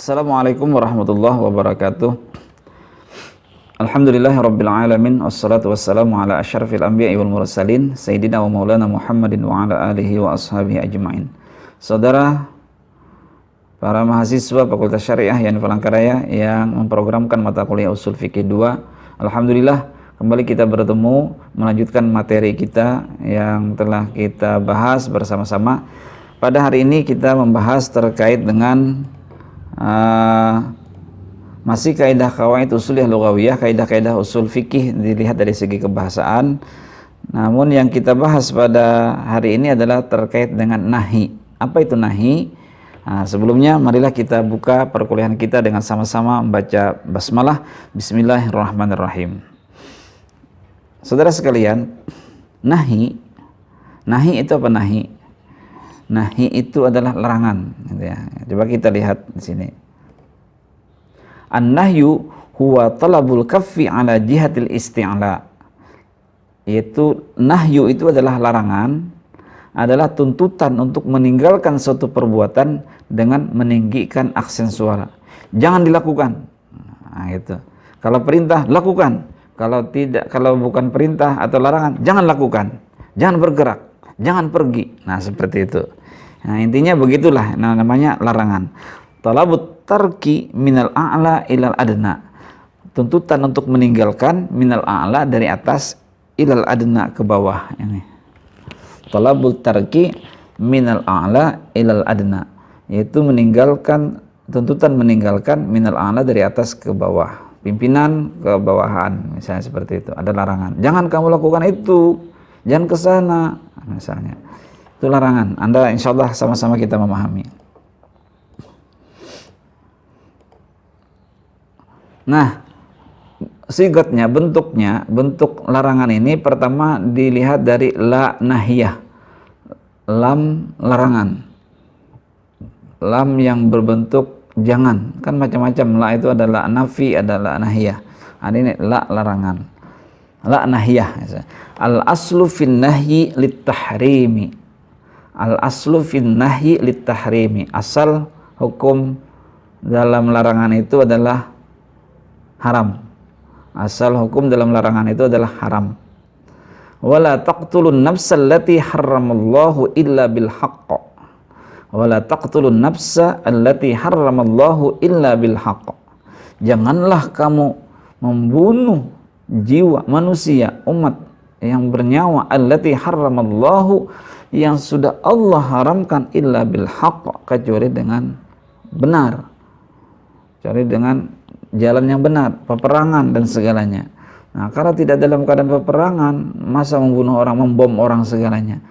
Assalamualaikum warahmatullahi wabarakatuh. Alhamdulillahirabbil alamin wassalatu wassalamu ala asyrafil anbiya'i wal mursalin sayyidina wa maulana Muhammadin wa ala alihi wa ashabihi ajmain. Saudara para mahasiswa Fakultas Syariah Yani Palangkaraya yang memprogramkan mata kuliah Ushul Fiqih 2, alhamdulillah kembali kita bertemu melanjutkan materi kita yang telah kita bahas bersama-sama. Pada hari ini kita membahas terkait dengan masih kaidah qawaid usuliyah lughawiyah, kaidah-kaidah usul fikih dilihat dari segi kebahasaan. Namun yang kita bahas pada hari ini adalah terkait dengan nahi. Apa itu nahi? Sebelumnya marilah kita buka perkuliahan kita dengan sama-sama membaca basmalah. Bismillahirrahmanirrahim. Saudara sekalian, nahi itu apa nahi? Nahi itu adalah larangan, gitu ya. Coba kita lihat di sini. An-nahyu huwa talabul kaffi ala jihatil isti'la. Yaitu nahyu itu adalah larangan, adalah tuntutan untuk meninggalkan suatu perbuatan dengan meninggikan aksen suara. Jangan dilakukan. Nah, gitu. Kalau perintah lakukan, kalau tidak, kalau bukan perintah atau larangan jangan lakukan. Jangan bergerak, jangan pergi. Nah, seperti itu. Nah, intinya begitulah namanya larangan. Talabut tarki minal a'la ilal adna. Tuntutan untuk meninggalkan minal a'la dari atas ilal adna ke bawah ini. Talabut tarki minal a'la ilal adna, yaitu meninggalkan, tuntutan meninggalkan minal a'la dari atas ke bawah. Pimpinan ke bawahan, misalnya seperti itu. Ada larangan. Jangan kamu lakukan itu. Jangan ke sana, misalnya. Itu larangan. Anda insyaallah sama-sama kita memahami. Nah, sigatnya, bentuk larangan ini pertama dilihat dari la nahiyah. Lam larangan. Lam yang berbentuk jangan. Kan macam-macam. La itu adalah nafi, adalah nahiyah. Ini la larangan. La nahiyah. Al aslu fin nahyi lit tahrimi. Al aslu fin nahyi lit tahrimi. Asal hukum dalam larangan itu adalah haram. Asal hukum dalam larangan itu adalah haram. Wala taqtulun nafsal lati harramallahu illa bil haqq. Wala taqtulun nafsa allati harramallahu illa bil haqq. Janganlah kamu membunuh jiwa manusia, umat yang bernyawa, allati harramallahu, yang sudah Allah haramkan, illa bil haqq, kecuali dengan benar, kecuali dengan jalan yang benar, peperangan dan segalanya. Nah, karena tidak dalam keadaan peperangan, masa membunuh orang, membom orang segalanya.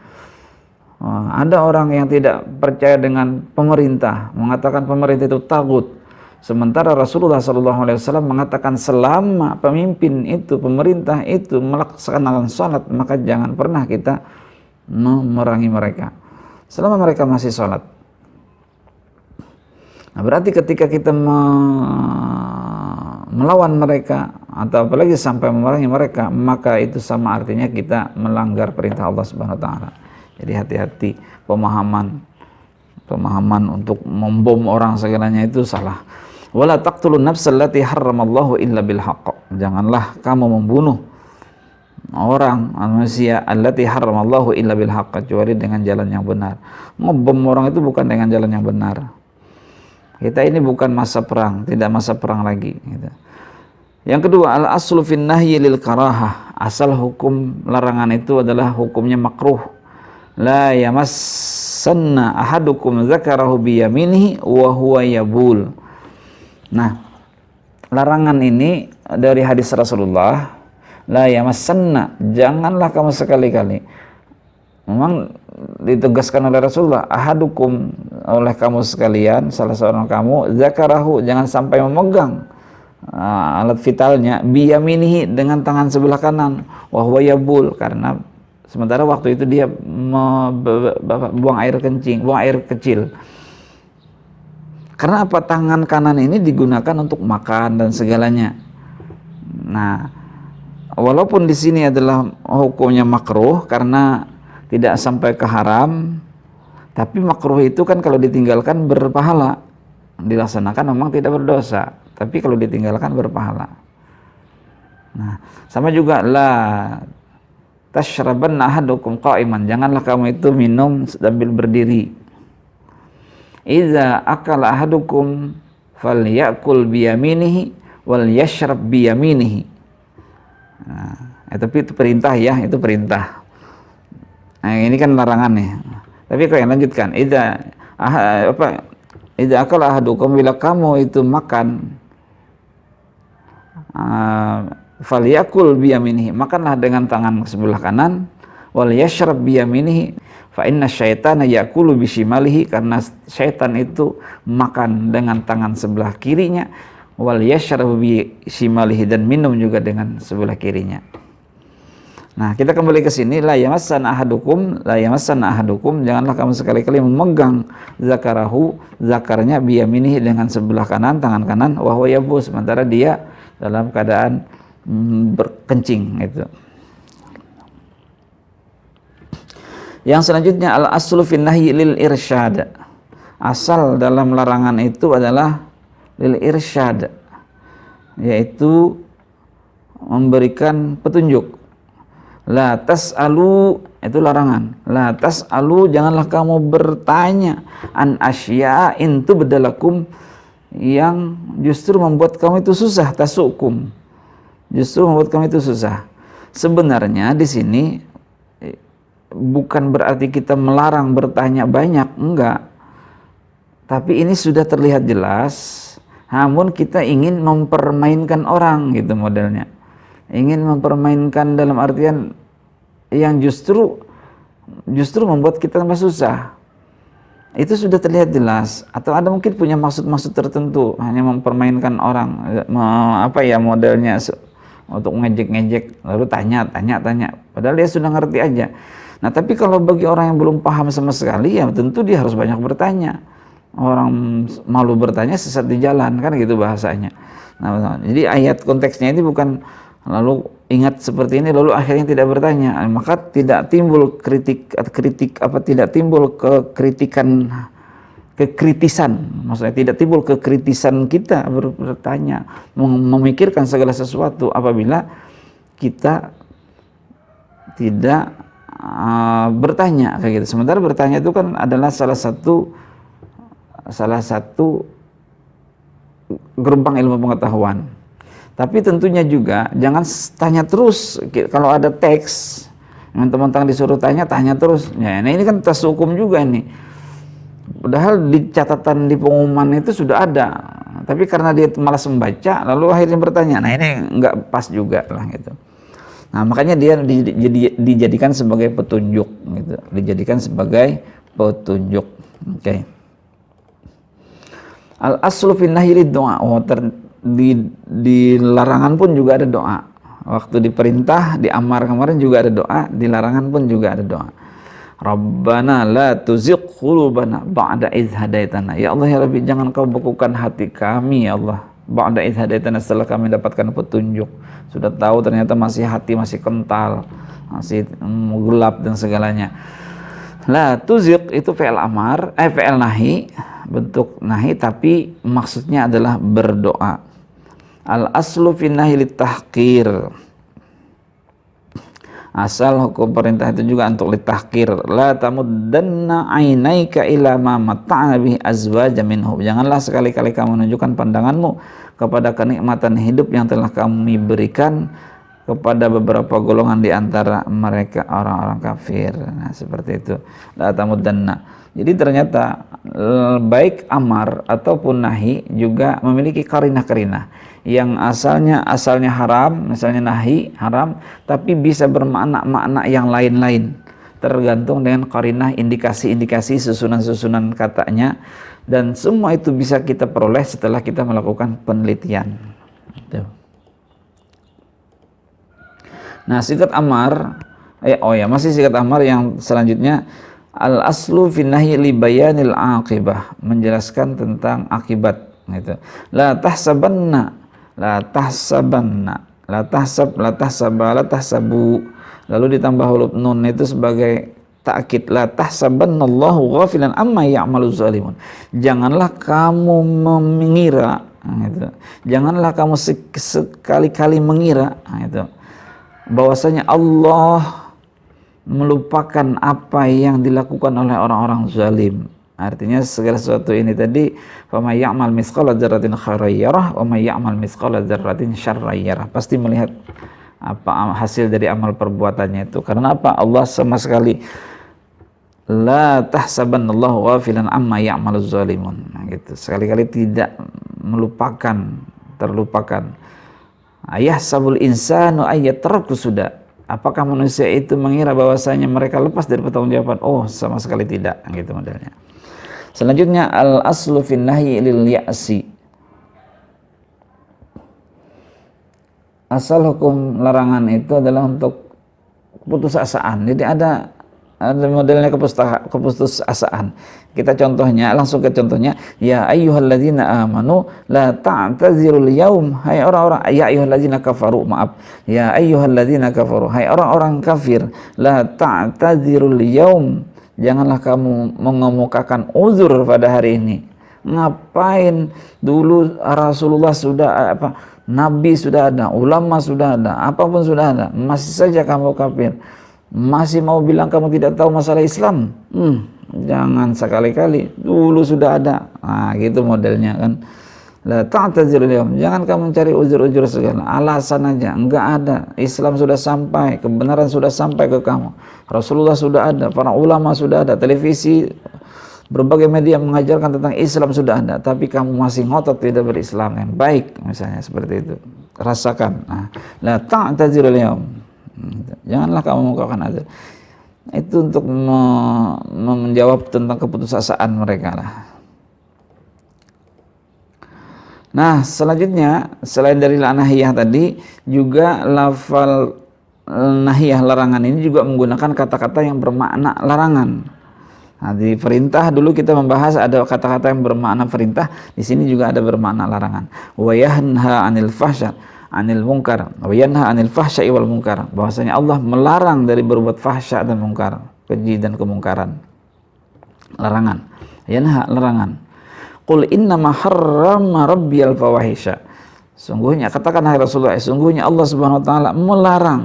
Ada orang yang tidak percaya dengan pemerintah, mengatakan pemerintah itu tagut. Sementara Rasulullah SAW mengatakan selama pemimpin itu, pemerintah itu melaksanakan sholat, maka jangan pernah kita memerangi mereka selama mereka masih sholat. Nah, berarti ketika kita melawan mereka atau apalagi sampai memerangi mereka, maka itu sama artinya kita melanggar perintah Allah Subhanahu wa taala. Jadi hati-hati, pemahaman untuk membom orang segalanya itu salah. Wala taqtulun nafsal lati harramallahu illa bil haqq. Janganlah kamu membunuh orang, manusia, allati harramallahu illa bil haqq, kecuali dengan jalan yang benar. Ngebom orang itu bukan dengan jalan yang benar. Kita ini bukan masa perang, tidak masa perang lagi, gitu. Yang kedua, al aslu fin nahyi lil karahah. Asal hukum larangan itu adalah hukumnya makruh. La yamassanna ahadukum dzakarahu bi yaminihi wa huwa yabul. Nah, larangan ini dari hadis Rasulullah, la yamassanna, janganlah kamu sekali-kali. Memang ditegaskan oleh Rasulullah, ahadukum, oleh kamu sekalian, salah seorang kamu, zakarahu, jangan sampai memegang alat vitalnya, biyaminihi, dengan tangan sebelah kanan, wahwa yabul, karena sementara waktu itu dia buang air kencing, buang air kecil. Karena apa? Tangan kanan ini digunakan untuk makan dan segalanya. Nah, walaupun di sini adalah hukumnya makruh karena tidak sampai ke haram, tapi makruh itu kan kalau ditinggalkan berpahala. dilaksanakan memang tidak berdosa, tapi kalau ditinggalkan berpahala. Nah, sama juga la tashrabanna ahadukum qa'iman, janganlah kamu itu minum sambil berdiri. Idza akala ahadukum falyakul biyaminihi wal yashrab biyaminihi. Nah, tapi itu perintah ya, itu perintah. Nah, ini kan larangan nih. Tapi kau yang lanjutkan, idza akala ahadukum, bila kamu itu makan, falyakul biyaminihi, makanlah dengan tangan sebelah kanan, wal yashrab biyaminihi fa inna syaitana yakulu bishimalihi, karena syaitan itu makan dengan tangan sebelah kirinya, wal yashrab bishimalihi, dan minum juga dengan sebelah kirinya. Nah, kita kembali ke sini, la yamassanna ahadukum, janganlah kamu sekali-kali memegang zakarahu, zakarnya, biyaminihi, dengan sebelah kanan, tangan kanan, wa huwa yabus, sementara dia dalam keadaan berkencing itu. Yang selanjutnya, al aslu fin nahyi lil irsyad. Asal dalam larangan itu adalah lil irsyad, yaitu memberikan petunjuk. La tas'alu, itu larangan. La tas'alu, janganlah kamu bertanya an asya'in tubdalakum, yang justru membuat kamu itu susah, tasukum, justru membuat kamu itu susah. Sebenarnya di sini bukan berarti kita melarang bertanya banyak, enggak. Tapi ini sudah terlihat jelas, namun kita ingin mempermainkan orang gitu modelnya. Ingin mempermainkan dalam artian yang justru membuat kita tambah susah. Itu sudah terlihat jelas. Atau ada mungkin punya maksud-maksud tertentu, hanya mempermainkan orang, modelnya untuk ngejek-ngejek, lalu tanya. Padahal dia sudah ngerti aja. Nah, tapi kalau bagi orang yang belum paham sama sekali, ya tentu dia harus banyak bertanya. Orang malu bertanya sesat di jalan, kan gitu bahasanya. Nah, jadi ayat konteksnya ini bukan lalu ingat seperti ini lalu akhirnya tidak bertanya, maka tidak timbul kekritisan, maksudnya tidak timbul kekritisan kita bertanya, memikirkan segala sesuatu apabila kita tidak bertanya kayak gitu. Sementara bertanya itu kan adalah salah satu gerbang ilmu pengetahuan. Tapi tentunya juga jangan tanya terus. Kalau ada teks, teman-teman disuruh tanya terus. Ya, nah ini kan tas hukum juga ini. Padahal di catatan di pengumuman itu sudah ada. Tapi karena dia malas membaca, lalu akhirnya bertanya. Nah ini nggak pas juga lah gitu. Nah makanya dia dijadikan sebagai petunjuk gitu. Dijadikan sebagai petunjuk. Oke. Al aslu fin nahyi doa. Di larangan pun juga ada doa. Waktu diperintah, di amar kemarin juga ada doa, di larangan pun juga ada doa. Rabbana la tuzigh qulubana ba'da idh hadaitana. Ya Allah ya Rabbi, jangan kau bekukan hati kami ya Allah. Ba'da idh hadaitana, setelah kami dapatkan petunjuk. Sudah tahu ternyata hati masih kental, masih gelap dan segalanya. La tuzigh itu fi'il amar, fi'il nahi, bentuk nahi, tapi maksudnya adalah berdoa. Al aslu fin nahyi litahqir. Asal hukum perintah itu juga untuk litahqir. La tamuddanna ainaika ila ma mata'na bihi azwaja minhum. Janganlah sekali-kali kamu menunjukkan pandanganmu kepada kenikmatan hidup yang telah kami berikan kepada beberapa golongan di antara mereka orang-orang kafir. Nah, seperti itu. La tamuddanna. Jadi ternyata baik amar ataupun nahi juga memiliki karinah-karinah yang asalnya haram, misalnya nahi haram, tapi bisa bermakna-makna yang lain-lain, tergantung dengan karinah, indikasi-indikasi, susunan-susunan katanya, dan semua itu bisa kita peroleh setelah kita melakukan penelitian. Nah, sigat amar, masih sigat amar yang selanjutnya, al aslu fin nahyi li bayanil aqibah, menjelaskan tentang akibat gitu. La tahsabanna, la tahsabu, lalu ditambah huruf nun itu sebagai ta'kid, la tahsabannallahu ghafilan amma ya'malu zalimun. Janganlah kamu mengira, gitu. Janganlah kamu sekali-kali mengira, gitu, bahwasanya Allah melupakan apa yang dilakukan oleh orang-orang zalim. Artinya segala sesuatu ini tadi, wa may ya'mal mithqala dzarratin khairan yarah wa may ya'mal mithqala dzarratin syarran yarah. Pasti melihat apa hasil dari amal perbuatannya itu. Karena apa? Allah sama sekali la tahsabannallahu ghafilan amma ya'maluz zalimun. Nah, gitu. Sekali-kali tidak terlupakan. Ayah sabul insanu ayyatraku sudah. Apakah manusia itu mengira bahwasanya mereka lepas dari pertanggungjawaban? Oh, sama sekali tidak, gitu modelnya. Selanjutnya al aslu fin nahyi lil ya'si. Asal hukum larangan itu adalah untuk keputusasaan. Jadi ada modelnya keputusasaan. Kita langsung ke contohnya, ya ayyuhalladzina amanu la ta'tazirul yaum, hai orang-orang, ya ayyuhalladzina kafaru, maaf, ya ayyuhalladzina kafaru, hai orang-orang kafir, la ta'tazirul yaum, janganlah kamu mengemukakan uzur pada hari ini. Ngapain? Dulu Rasulullah sudah Nabi sudah ada, ulama sudah ada, apapun sudah ada, masih saja kamu kafir, masih mau bilang kamu tidak tahu masalah Islam. Jangan sekali-kali, dulu sudah ada. Nah, gitu modelnya kan. La ta'tazirul yaum, jangan kamu mencari uzur-uzur segala, alasan aja, enggak ada. Islam sudah sampai, kebenaran sudah sampai ke kamu. Rasulullah sudah ada, para ulama sudah ada, televisi, berbagai media mengajarkan tentang Islam sudah ada, tapi kamu masih ngotot tidak berislam yang baik, misalnya seperti itu. Rasakan. Nah, la ta'tazirul yaum. Janganlah kamu mengucapkan azab. Itu untuk menjawab tentang keputusasaan mereka lah. Nah, selanjutnya selain dari nahiyah tadi, juga lafal nahiyah larangan ini juga menggunakan kata-kata yang bermakna larangan. Nah, di perintah dulu kita membahas ada kata-kata yang bermakna perintah, di sini juga ada bermakna larangan. Wa yanha 'anil fahsya anil munkar wa yanha 'anil fahsya'i wal munkar, bahwasanya Allah melarang dari berbuat fahsya dan munkar, keji dan kemungkaran. Larangan. Yanha, larangan. Qul innama harrama rabbiyal fawahisha. Sungguhnya, katakan hai Rasulullah, sungguhnya Allah Subhanahu wa taala melarang.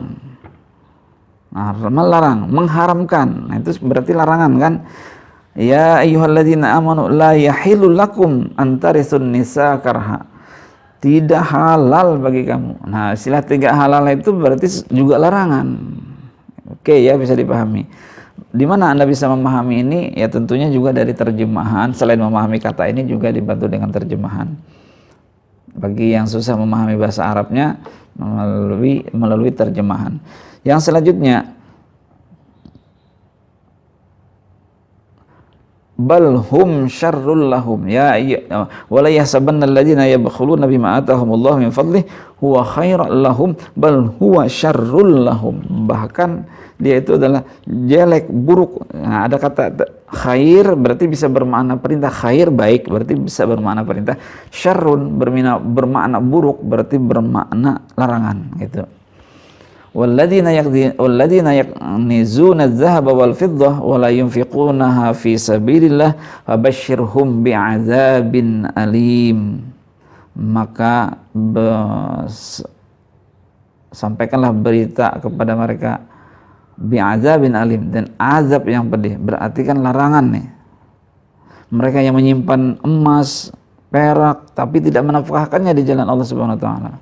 Nah, melarang, mengharamkan. Nah, itu berarti larangan kan? Ya ayyuhalladzina amanu la yahillu lakum antarisun nisa karha. Tidak halal bagi kamu. Nah, istilah tidak halal itu berarti juga larangan. Oke ya, bisa dipahami. Di mana Anda bisa memahami ini? Ya tentunya juga dari terjemahan. Selain memahami kata ini juga dibantu dengan terjemahan. Bagi yang susah memahami bahasa Arabnya, melalui terjemahan. Yang selanjutnya, bal hum syarrul lahum ya wala yahsabanna alladziina yabkhuluna bima ataahumullahu min fadlihi huwa khairan lahum bal huwa syarrul lahum. Bahkan dia itu adalah jelek, buruk. Nah, ada kata khair berarti bisa bermakna perintah, khair baik berarti bisa bermakna perintah, syarrun bermakna buruk berarti bermakna larangan, gitu. Walladzina yaknizuna adh-dhahaba wal fiddah wa la yunfiqunaha fi sabilillah fabashshirhum bi'adzabin alim. Maka sampaikanlah berita kepada mereka bi'adzabin alim, dan azab yang pedih. Berarti kan larangan nih. Mereka yang menyimpan emas, perak tapi tidak menafkahkannya di jalan Allah Subhanahu wa taala.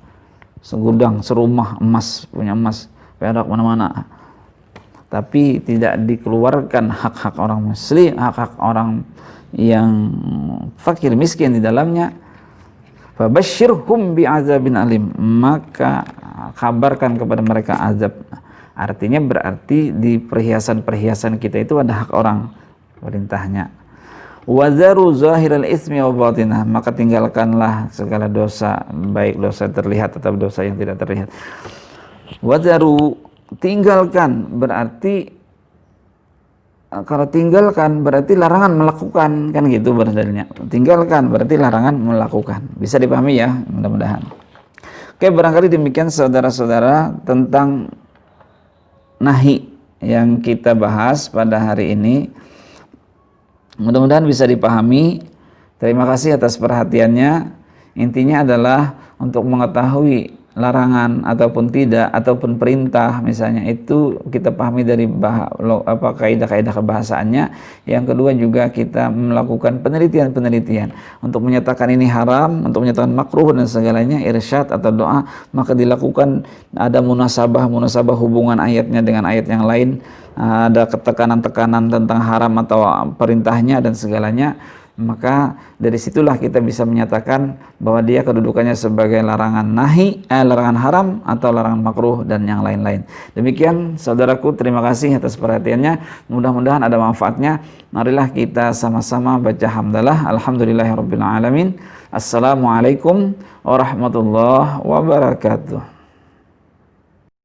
Segudang, serumah emas, punya emas, perak mana-mana, tapi tidak dikeluarkan hak-hak orang muslim, hak-hak orang yang fakir miskin di dalamnya. Fabashshirhum bi'adzabin alim, maka kabarkan kepada mereka azab. Artinya berarti di perhiasan-perhiasan kita itu ada hak orang, perintahnya. Wazaru zahiral ismi wa batinah, maka tinggalkanlah segala dosa, baik dosa terlihat atau dosa yang tidak terlihat. Wazaru, tinggalkan, berarti kalau tinggalkan berarti larangan melakukan, kan gitu berdalilnya. Tinggalkan berarti larangan melakukan. Bisa dipahami ya, mudah-mudahan. Oke, barangkali demikian saudara-saudara tentang nahi yang kita bahas pada hari ini. Mudah-mudahan bisa dipahami. Terima kasih atas perhatiannya. Intinya adalah untuk mengetahui larangan ataupun tidak ataupun perintah misalnya, itu kita pahami dari kaidah-kaidah kebahasaannya. Yang kedua juga kita melakukan penelitian untuk menyatakan ini haram, untuk menyatakan makruh dan segalanya, irsyad atau doa, maka dilakukan ada munasabah hubungan ayatnya dengan ayat yang lain, ada ketekanan-tekanan tentang haram atau perintahnya dan segalanya. Maka dari situlah kita bisa menyatakan bahwa dia kedudukannya sebagai larangan larangan haram atau larangan makruh dan yang lain-lain. Demikian saudaraku, terima kasih atas perhatiannya. Mudah-mudahan ada manfaatnya. Marilah kita sama-sama baca hamdalah. Alhamdulillahirabbil alamin. Assalamualaikum warahmatullahi wabarakatuh.